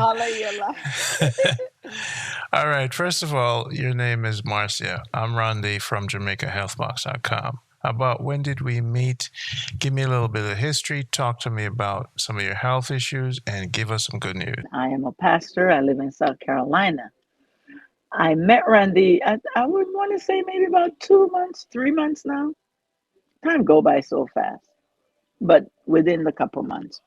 I'll let you laugh. All right. First of all, your name is Marcia. I'm Randy from JamaicaHealthBox.com. About when did we meet? Give me a little bit of history. Talk to me about some of your health issues and give us some good news. I am a pastor. I live in South Carolina. I met Randy, I would want to say maybe about 2 months, 3 months now. Time go by so fast, but within the couple months.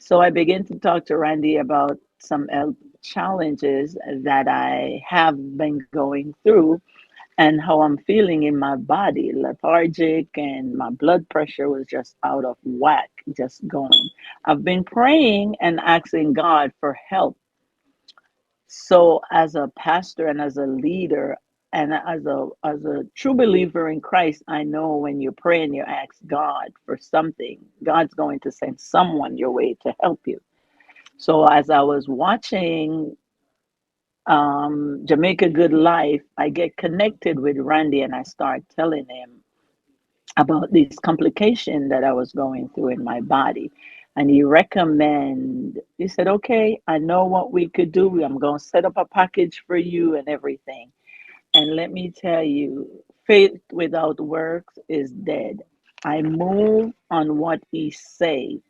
So I began to talk to Randy about some health challenges that I have been going through and how I'm feeling in my body, lethargic, and my blood pressure was just out of whack, just going. I've been praying and asking God for help. So, as a pastor and as a leader, and as a true believer in Christ, I know when you pray and you ask God for something, God's going to send someone your way to help you. So, as I was watching Jamaica Good Life, I get connected with Randy and I start telling him about this complication that I was going through in my body. And he said, okay, I know what we could do. I'm going to set up a package for you and everything. And let me tell you, faith without works is dead. I move on what he say,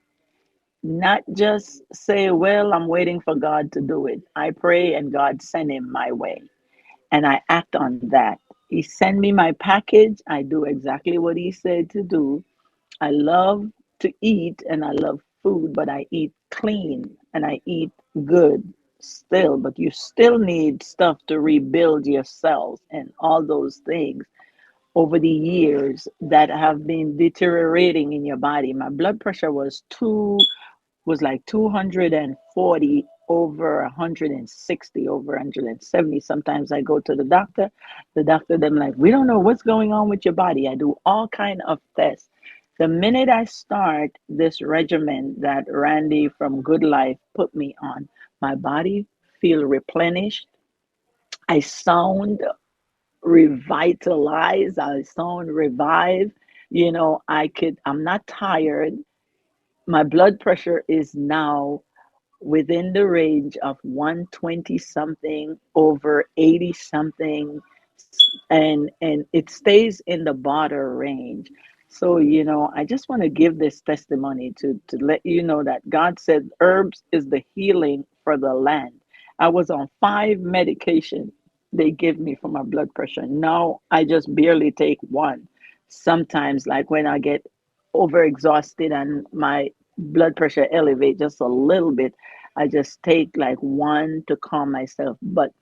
not just say, well, I'm waiting for God to do it. I pray and God send him my way and I act on that. He sent me my package. I do exactly what he said to do. I love to eat and I love food, but I eat clean and I eat good still. But you still need stuff to rebuild your cells and all those things over the years that have been deteriorating in your body. My blood pressure was like 240 over 160 over 170. Sometimes I go to the doctor them like, we don't know what's going on with your body. I do all kind of tests. The minute I start this regimen that Randy from Good Life put me on, my body feel replenished. I sound revitalized. I sound revived. I'm not tired. My blood pressure is now within the range of 120 something over 80 something, and it stays in the border range. So I just want to give this testimony to let you know that God said herbs is the healing for the land. I was on 5 medication they give me for my blood pressure. Now I just barely take one. Sometimes, like when I get overexhausted and my blood pressure elevate just a little bit, I just take like one to calm myself. But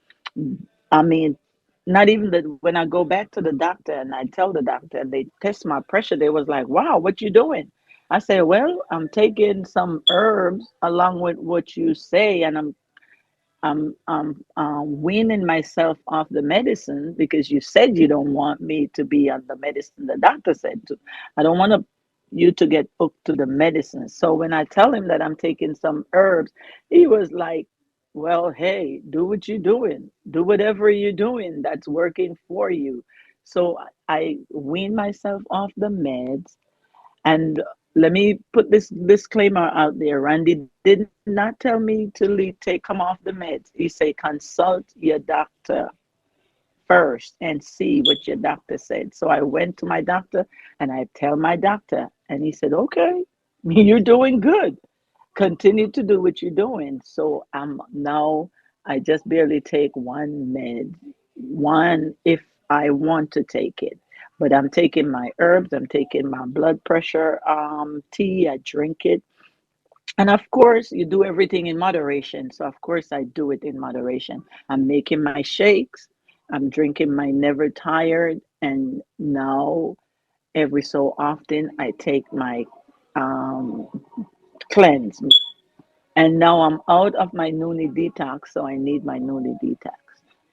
I mean, not even that. When I go back to the doctor and I tell the doctor and they test my pressure, they was like, "Wow, what you doing?" I say, "Well, I'm taking some herbs along with what you say, and I'm weaning myself off the medicine because you said you don't want me to be on the medicine. The doctor said to. I don't want you to get hooked to the medicine." So when I tell him that I'm taking some herbs, he was like, well, hey, do what you're doing. Do whatever you're doing that's working for you. So I wean myself off the meds, and let me put this disclaimer out there. Randy did not tell me to come off the meds. He said consult your doctor first and see what your doctor said. So I went to my doctor and I tell my doctor, and he said, okay, you're doing good. Continue to do what you're doing. So I'm now, I just barely take one med, one if I want to take it. But I'm taking my herbs, I'm taking my blood pressure tea, I drink it. And of course, you do everything in moderation. So, of course, I do it in moderation. I'm making my shakes, I'm drinking my Never Tired, and now every so often I take my um, cleanse. And now I'm out of my Noonie detox, so I need my Noonie detox.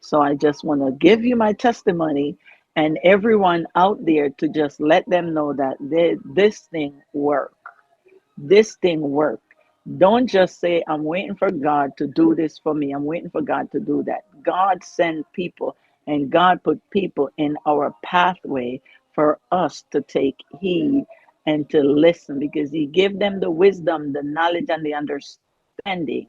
So I just want to give you my testimony and everyone out there to just let them know that this thing work. This thing work. Don't just say, I'm waiting for God to do this for me. I'm waiting for God to do that. God sent people and God put people in our pathway for us to take heed and to listen because He gave them the wisdom, the knowledge, and the understanding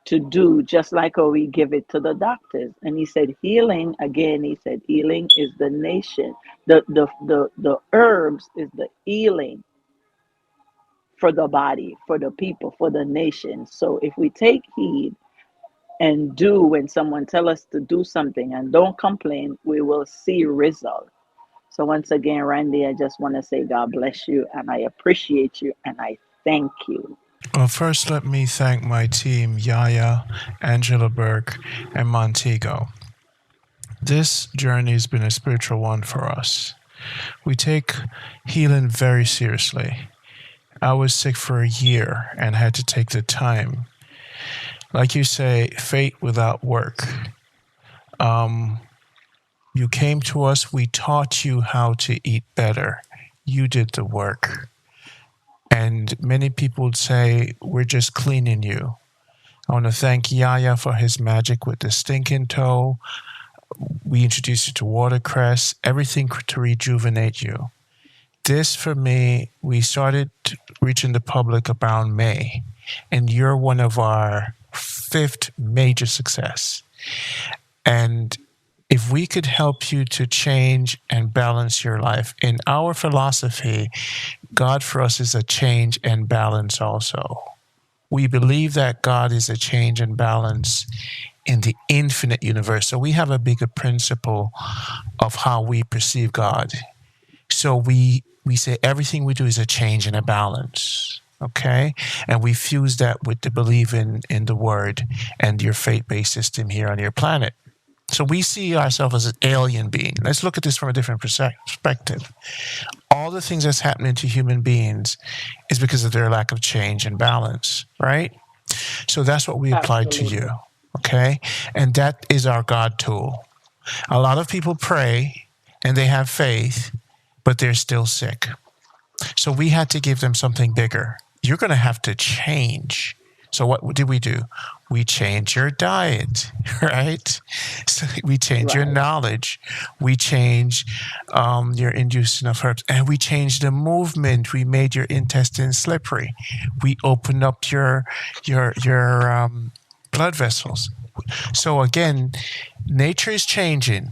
to do just like how we give it to the doctors. And he said healing, again, he said healing is the nation. The herbs is the healing for the body, for the people, for the nation. So if we take heed and do when someone tell us to do something and don't complain, we will see result. So once again, Randy, I just want to say God bless you, and I appreciate you, and I thank you. Well, first, let me thank my team, Yaya, Angela Burke, and Montego. This journey has been a spiritual one for us. We take healing very seriously. I was sick for a year and had to take the time. Like you say, faith without work. You came to us, we taught you how to eat better. You did the work. And many people would say, we're just cleaning you. I want to thank Yaya for his magic with the stinking toe. We introduced you to watercress, everything to rejuvenate you. This, for me, we started reaching the public around May, and you're one of our 5th major success. And if we could help you to change and balance your life, in our philosophy, God for us is a change and balance also. We believe that God is a change and balance in the infinite universe. So we have a bigger principle of how we perceive God. So we say everything we do is a change and a balance. Okay? And we fuse that with the belief in the word and your faith-based system here on your planet. So we see ourselves as an alien being. Let's look at this from a different perspective. All the things that's happening to human beings is because of their lack of change and balance, right? So that's what we applied to you, okay? And that is our God tool. A lot of people pray and they have faith, but they're still sick. So we had to give them something bigger. You're going to have to change. So what did we do? We changed your diet, right? So we changed your knowledge. We changed your inducing of herbs. And we changed the movement. We made your intestines slippery. We opened up your blood vessels. So again, nature is changing.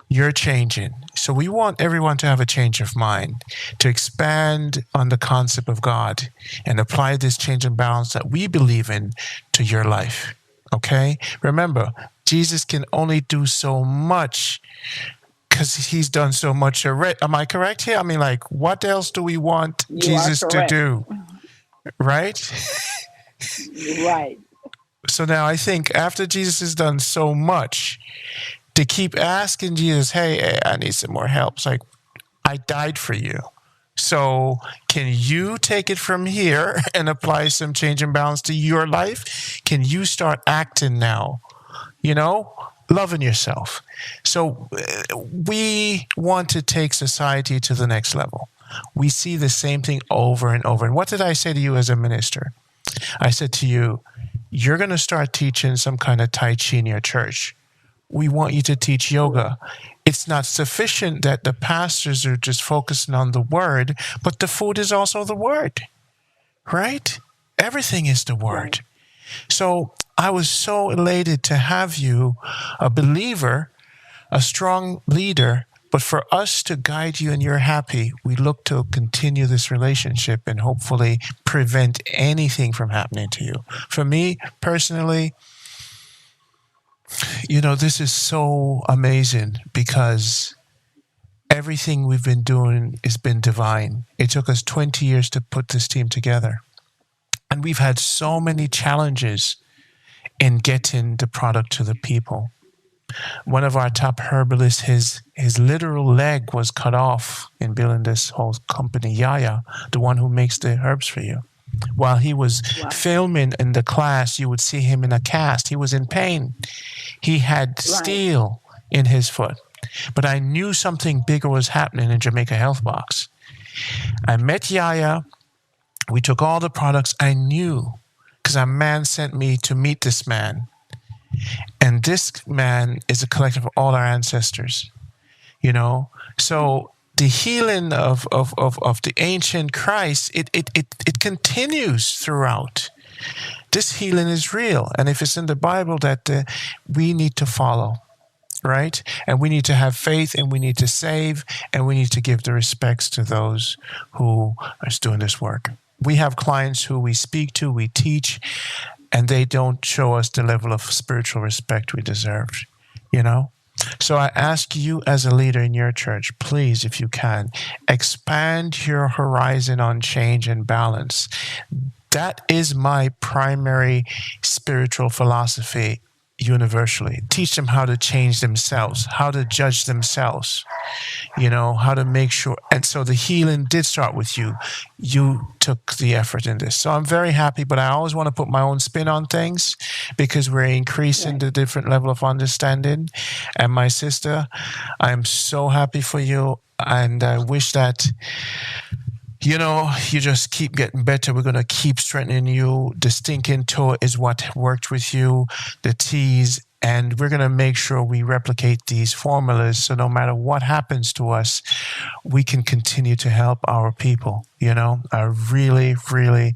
You're changing. So we want everyone to have a change of mind, to expand on the concept of God and apply this change and balance that we believe in to your life. Okay? Remember, Jesus can only do so much because he's done so much already. Am I correct here? I mean, like, what else do we want Jesus to do? Right? Right. So now I think after Jesus has done so much, to keep asking Jesus, hey, I need some more help. It's like, I died for you. So can you take it from here and apply some change and balance to your life? Can you start acting now? You know, loving yourself. So we want to take society to the next level. We see the same thing over and over. And what did I say to you as a minister? I said to you, you're going to start teaching some kind of Tai Chi in your church. We want you to teach yoga. It's not sufficient that the pastors are just focusing on the word, but the food is also the word, right? Everything is the word. So I was so elated to have you, a believer, a strong leader, but for us to guide you and you're happy, we look to continue this relationship and hopefully prevent anything from happening to you. For me, personally, you know, this is so amazing because everything we've been doing has been divine. It took us 20 years to put this team together. And we've had so many challenges in getting the product to the people. One of our top herbalists, his literal leg was cut off in building this whole company, Yaya, the one who makes the herbs for you. While he was filming in the class, you would see him in a cast. He was in pain. He had steel in his foot. But I knew something bigger was happening in Jamaica Health Box. I met Yaya. We took all the products. I knew because a man sent me to meet this man. And this man is a collective of all our ancestors, you know. So the healing of the ancient Christ, it continues throughout. This healing is real. And if it's in the Bible, that we need to follow, right? And we need to have faith, and we need to save, and we need to give the respects to those who are doing this work. We have clients who we speak to, we teach, and they don't show us the level of spiritual respect we deserve, you know? So I ask you as a leader in your church, please, if you can, expand your horizon on change and balance. That is my primary spiritual philosophy universally. Teach them how to change themselves, how to judge themselves, how to make sure. And so the healing did start with you. You took the effort in this. So I'm very happy, but I always want to put my own spin on things because we're increasing Right. the different level of understanding. And my sister, I'm so happy for you. And I wish that you just keep getting better. We're going to keep strengthening you. The stinking toe is what worked with you, the T's, and we're going to make sure we replicate these formulas so no matter what happens to us, we can continue to help our people. I really, really,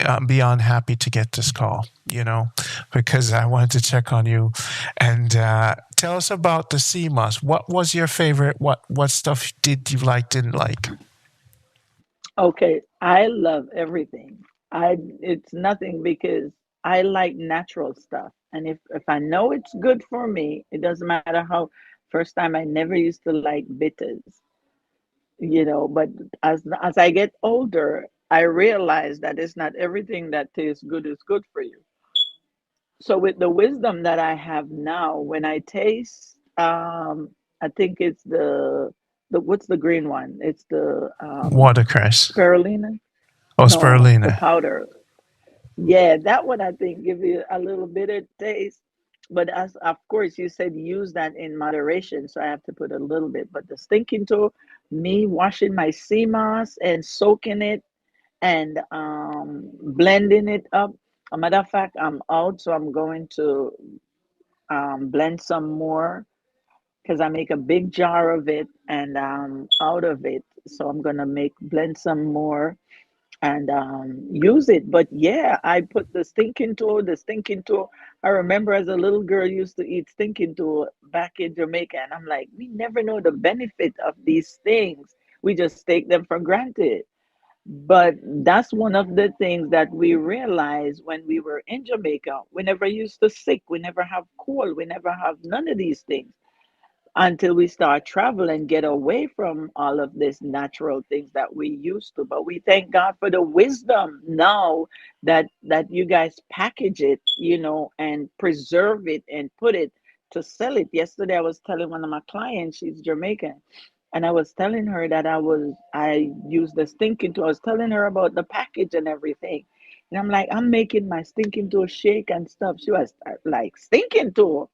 I'm beyond happy to get this call, because I wanted to check on you. And tell us about the CMOS. What was your favorite? What stuff did you like, didn't like? Okay, I love everything. It's nothing because I like natural stuff. And if I know it's good for me, it doesn't matter how first time I never used to like bitters, but as I get older, I realize that it's not everything that tastes good is good for you. So with the wisdom that I have now, when I taste, I think it's the what's the green one? It's the Watercress. spirulina. Oh, No, the spirulina. powder. Yeah, that one I think give you a little bitter taste. But as of course you said use that in moderation, so I have to put a little bit. But the stinking toe, me washing my sea moss and soaking it and blending it up. A matter of fact, I'm out, so I'm going to blend some more because I make a big jar of it and out of it. So I'm gonna make blend some more and use it. But yeah, I put the stinking toe, the stinking toe. I remember as a little girl used to eat stinking toe back in Jamaica, and I'm like, we never know the benefit of these things. We just take them for granted. But that's one of the things that we realized when we were in Jamaica. We never used to sick. We never have cold. We never have none of these things until we start travel and get away from all of this natural things that we used to. But we thank God for the wisdom now that you guys package it, and preserve it and put it to sell it. Yesterday I was telling one of my clients, she's Jamaican, and I was telling her that I used the stinking to I was telling her about the package and everything. And I'm like, I'm making my stinking to shake and stuff. She was like, stinking to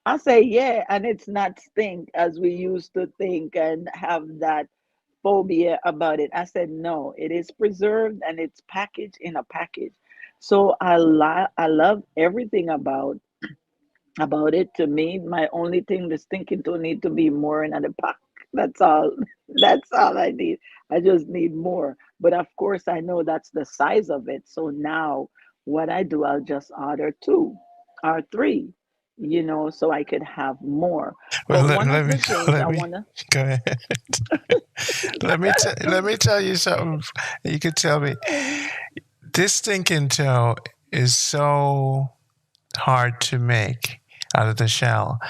I say, yeah, and it's not stink as we used to think and have that phobia about it. I said, no, it is preserved and it's packaged in a package. So I love everything about it. To me, my only thing the stinking to need to be more in the pack. That's all. That's all I need. I just need more. But of course, I know that's the size of it. So now, what I do, I'll just order two or three, so I could have more. Well, But let, one let of me the things let I me wanna, go ahead. Let me tell you something. You could tell me this stinking toe is so hard to make out of the shell,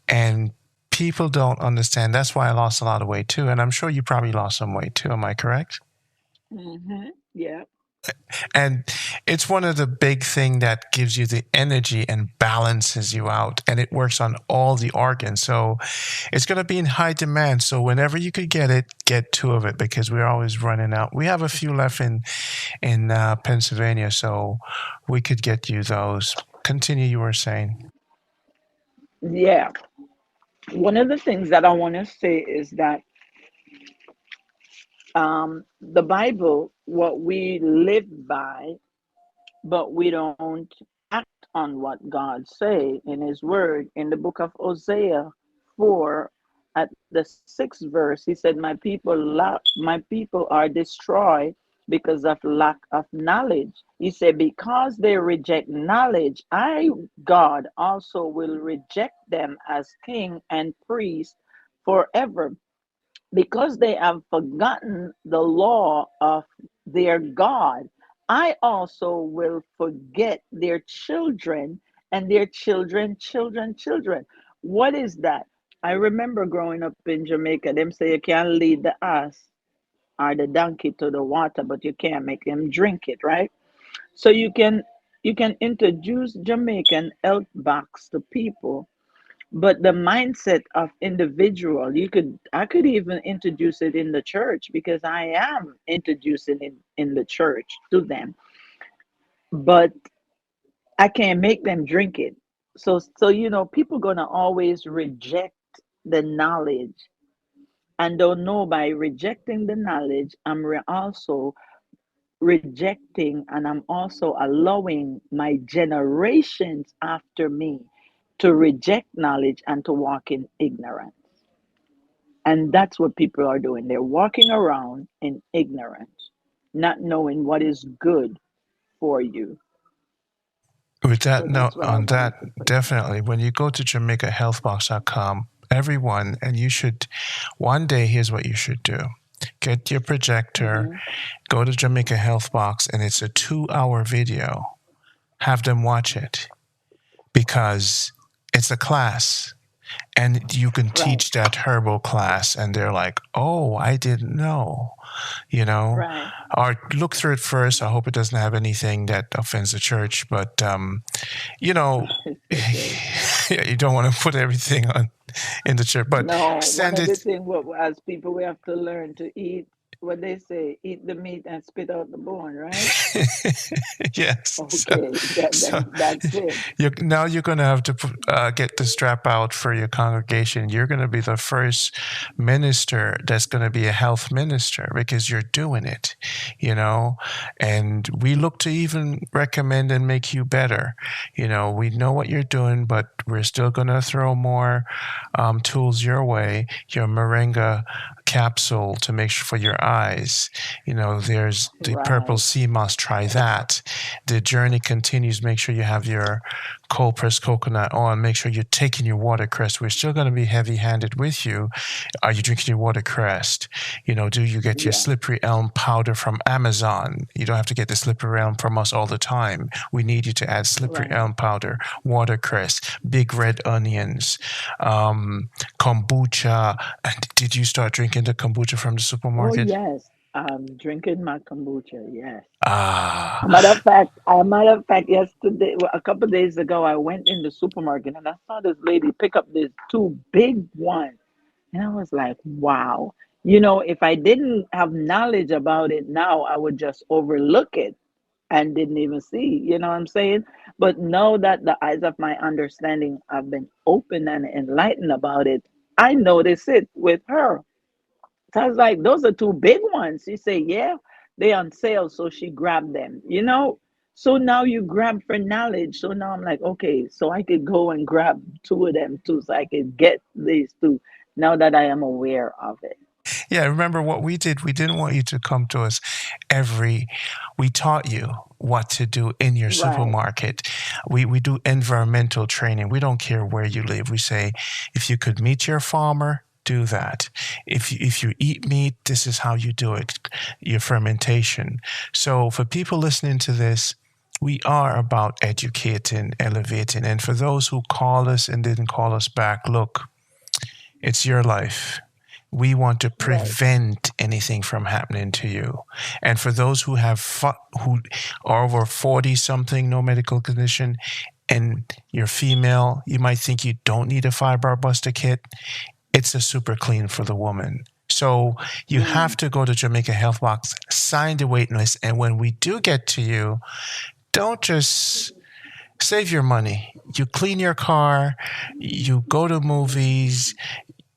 and people don't understand. That's why I lost a lot of weight too, and I'm sure you probably lost some weight too. Am I correct? yeah, And it's one of the big thing that gives you the energy and balances you out, and it works on all the organs. So it's going to be in high demand. So whenever you could get it, get two of it because we're always running out. We have a few left in Pennsylvania, so we could get you those. Continue. You were saying. yeah. One of the things that I want to say is that the Bible, what we live by, but we don't act on what God say in his word. In the book of Hosea 4 at the 6th verse, he said, my people are destroyed because of lack of knowledge. He said, because they reject knowledge, I, God, also will reject them as king and priest forever, because they have forgotten the law of their God. I also will forget their children and their children. What is that? I remember growing up in Jamaica, them say you can't lead the ass or the donkey to the water, but you can't make them drink it, right? So you can introduce Jamaican health box to people, but the mindset of individual, I could even introduce it in the church, because I am introducing it in the church to them, but I can't make them drink it. So people gonna always reject the knowledge, and don't know, by rejecting the knowledge, also rejecting, and I'm also allowing my generations after me to reject knowledge and to walk in ignorance. And that's what people are doing. They're walking around in ignorance, not knowing what is good for you. With that So note, that's what I on wanted that, to put there. definitely, when you go to JamaicaHealthBox.com, everyone, and you should, one day, here's what you should do. Get your projector, Hmm. go to Jamaica Health Box, and it's a 2-hour video. Have them watch it because it's a class. And you can Right, teach that herbal class, and they're like, oh, I didn't know, you know? right. Or look through it first. I hope it doesn't have anything that offends the church, but you know, It's okay. you don't want to put everything on in the church, but No, one send of the it. things what as people we have to learn to eat what they say, eat the meat and spit out the bone, right? Yes. Okay, So that's it. now you're going to have to get the strap out for your congregation. You're going to be the first minister that's going to be a health minister because you're doing it, you know. And we look to even recommend and make you better. You know, we know what you're doing, but we're still going to throw more tools your way. Your moringa capsule to make sure for your eyes. You know, there's the purple Right, sea moss. Try that. The journey continues. Make sure you have your cold pressed coconut oil. Make sure you're taking your watercress. We're still going to be heavy handed with you. Are you drinking your watercress? You know, do you get your yeah, slippery elm powder from Amazon? You don't have to get the slippery elm from us all the time. We need you to add slippery right. elm powder, watercress, big red onions, kombucha. And did you start drinking the kombucha from the Oh supermarket? yes, I'm drinking my kombucha. Yes. Ah, A matter of fact, yesterday, well, a couple of days ago, I went in the supermarket and I saw this lady pick up these two big ones, and I was like, "Wow!" If I didn't have knowledge about it now, I would just overlook it and didn't even see. You know what I'm saying? But now that the eyes of my understanding have been opened and enlightened about it, I notice it with her. So I was like, those are two big ones. She said, yeah, they on sale. So she grabbed them. So now you grab for knowledge. So now I'm like, okay, so I could go and grab two of them too. So I could get these two now that I am aware of it. yeah. Remember what we did? We didn't want you to come to us we taught you what to do in your Right. supermarket. We do environmental training. We don't care where you live. We say, if you could meet your farmer, do that. If you eat meat, this is how you do it, your fermentation. So for people listening to this, we are about educating, elevating. And for those who call us and didn't call us back, look, it's your life. We want to Right. prevent anything from happening to you. And for those who are over 40 something, no medical condition, and you're female, you might think you don't need a fibroid buster kit. It's a super clean for the woman. So you have Mm, to go to Jamaica Health Box, sign the waiting list, and when we do get to you, don't just save your money. You clean your car, you go to movies,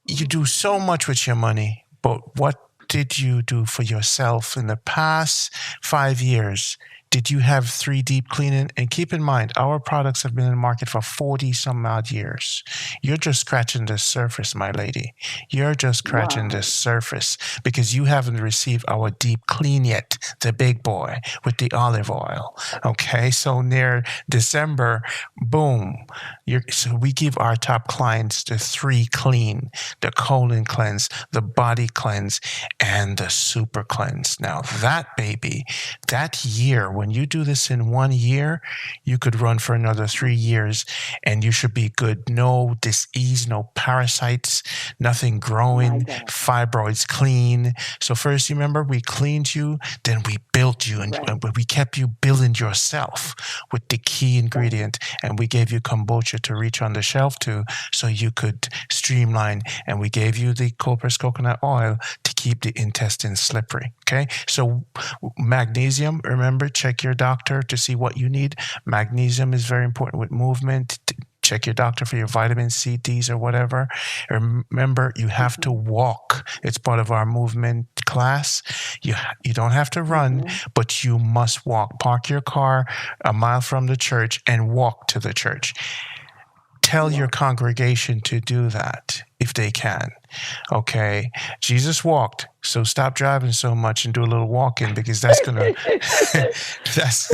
you do so much with your money, but what did you do for yourself in the past 5 years? Did you have 3 deep cleaning? And keep in mind, our products have been in the market for 40 some odd years. You're just scratching the surface, my lady. You're just scratching the Wow. surface because you haven't received our deep clean yet, the big boy with the olive oil. Okay, so near December, boom. So we give our top clients the 3 clean, the colon cleanse, the body cleanse, and the super cleanse. Now that baby, that year, when you do this in 1 year, you could run for another 3 years and you should be good. No disease, no parasites, nothing My growing, God. fibroids clean. So first, you remember, we cleaned you, then we built you, and Right. we kept you building yourself with the key Right. ingredient, and we gave you kombucha to reach on the shelf to, so you could streamline, and we gave you the cold-pressed coconut oil to keep the intestines slippery. Okay, so magnesium, remember, check your doctor to see what you need. Magnesium is very important with movement. Check your doctor for your vitamin C, Ds, or whatever. Remember, you have to walk. It's part of our movement class. You don't have to run, Mm-hmm. but you must walk. Park your car a mile from the church and walk to the church. Tell your Wow. congregation to do that if they can. Okay, Jesus walked, so stop driving so much and do a little walking, because that's gonna that's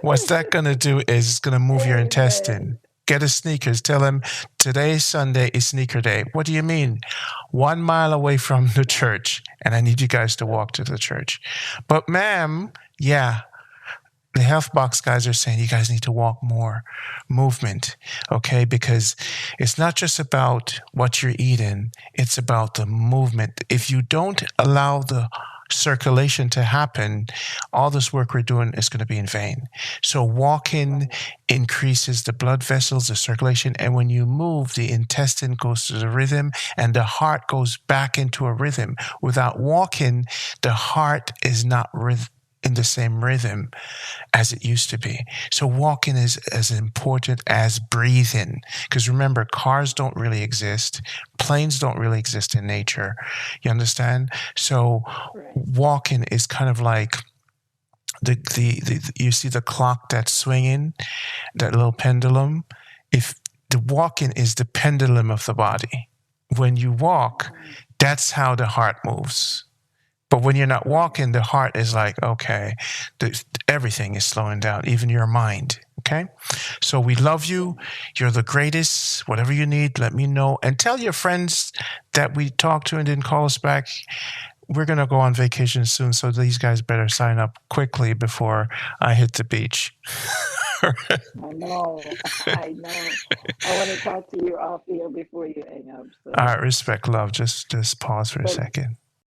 what's that gonna do is it's gonna move your Amen. intestine. Get a sneakers. Tell him today's Sunday is sneaker day. What do you mean? 1 mile away from the church, and I need you guys to walk to the church. But ma'am, yeah, the health box guys are saying you guys need to walk more. Movement, okay? Because it's not just about what you're eating, it's about the movement. If you don't allow the circulation to happen, all this work we're doing is going to be in vain. So walking Right. increases the blood vessels, the circulation, and when you move, the intestine goes to the rhythm and the heart goes back into a rhythm. Without walking, the heart is not in the same rhythm as it used to be. So walking is as important as breathing. Because remember, cars don't really exist. Planes don't really exist in nature. You understand? So Right. walking is kind of like the you see the clock that's swinging, that little pendulum. If the walking is the pendulum of the body. When you walk, Mm. that's how the heart moves. But when you're not Right. walking, the heart is like, okay, everything is slowing down, even your mind. Okay. So we love you. Right. You're the greatest. Whatever you need, let me know. And tell your friends that we talked to and didn't call us back. We're going to go on vacation soon. So these guys better sign up quickly before I hit the beach. I know. I know. I want to talk to you off here before you hang up. All So, right. Respect, love. Just pause for a but second.